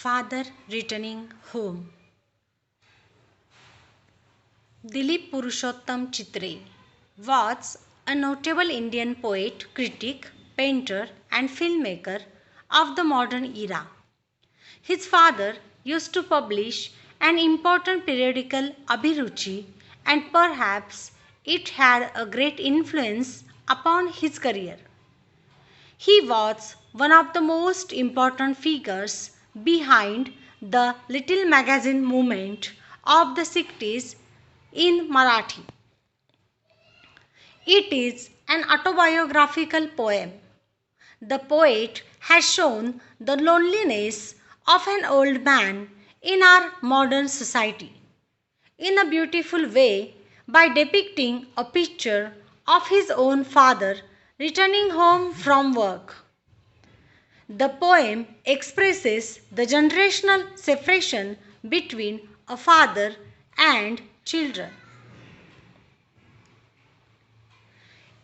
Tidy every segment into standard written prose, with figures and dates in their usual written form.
Father returning home. Dilip Purushottam Chitre was a notable Indian poet, critic, painter, and filmmaker of the modern era. His father used to publish an important periodical, Abhiruchi, and perhaps it had a great influence upon his career. He was one of the most important figures behind the Little Magazine movement of the 60s in Marathi. It is an autobiographical poem. The poet has shown the loneliness of an old man in our modern society in a beautiful way by depicting a picture of his own father returning home from work. The poem expresses the generational separation between a father and children.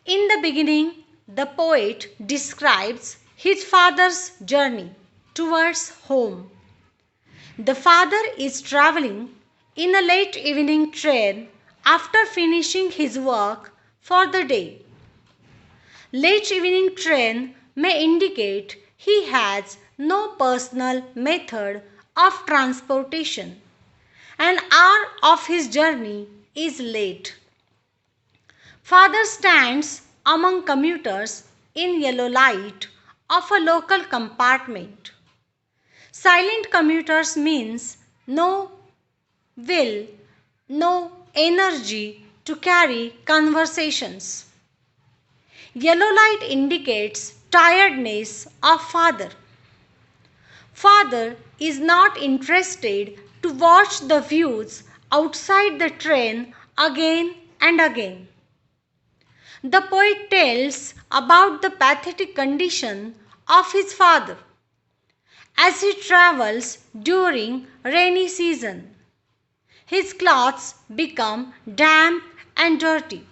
In the beginning, the poet describes his father's journey towards home. The father is traveling in a late evening train after finishing his work for the day. Late evening train may indicate he has no personal method of transportation. An hour of his journey is late. Father stands among commuters in yellow light of a local compartment. Silent commuters means no will, no energy to carry conversations. Yellow light indicates tiredness of father. Father is not interested to watch the views outside the train again and again. The poet tells about the pathetic condition of his father as he travels during rainy season. His clothes become damp and dirty.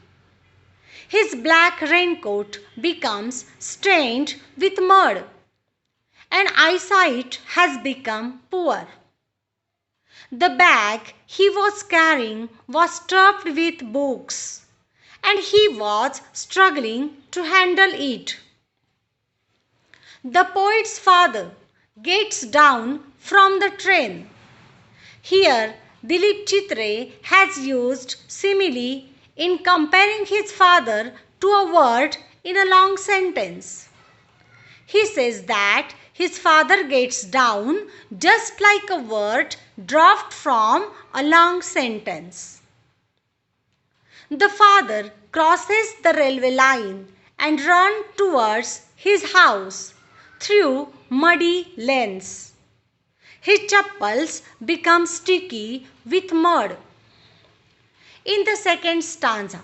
His black raincoat becomes stained with mud, and eyesight has become poor. The bag he was carrying was stuffed with books, and he was struggling to handle it. The poet's father gets down from the train. Here, Dilip Chitre has used simile in comparing his father to a word in a long sentence. He says that his father gets down just like a word dropped from a long sentence. The father crosses the railway line and runs towards his house through muddy lanes. His chappals become sticky with mud. In the second stanza,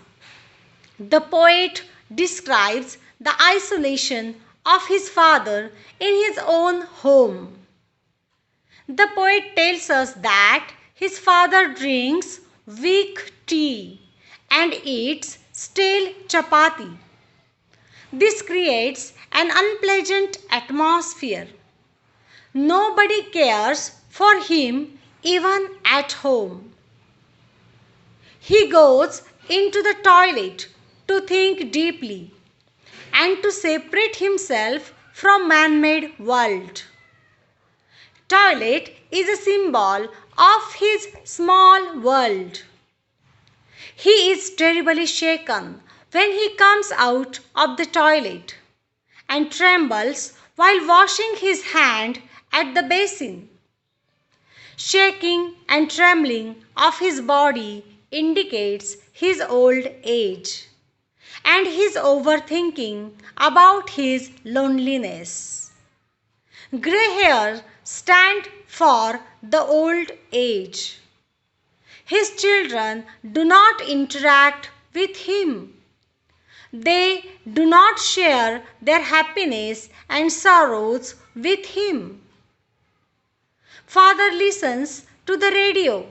the poet describes the isolation of his father in his own home. The poet tells us that his father drinks weak tea and eats stale chapati. This creates an unpleasant atmosphere. Nobody cares for him even at home. He goes into the toilet to think deeply and to separate himself from man-made world. Toilet is a symbol of his small world. He is terribly shaken when he comes out of the toilet and trembles while washing his hand at the basin. Shaking and trembling of his body indicates his old age and his overthinking about his loneliness. Grey hair stand for the old age. His children do not interact with him. They do not share their happiness and sorrows with him. Father listens to the radio,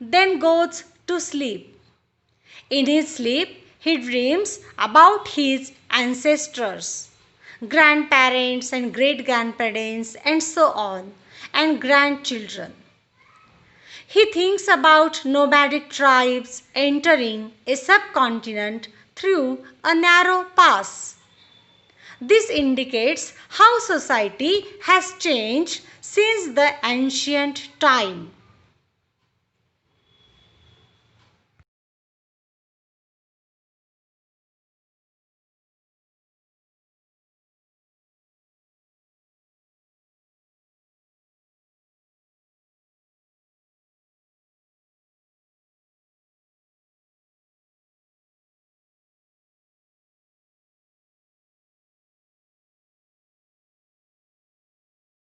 then goes to sleep. In his sleep, he dreams about his ancestors, grandparents and great-grandparents and so on, and grandchildren. He thinks about nomadic tribes entering a subcontinent through a narrow pass. This indicates how society has changed since the ancient time.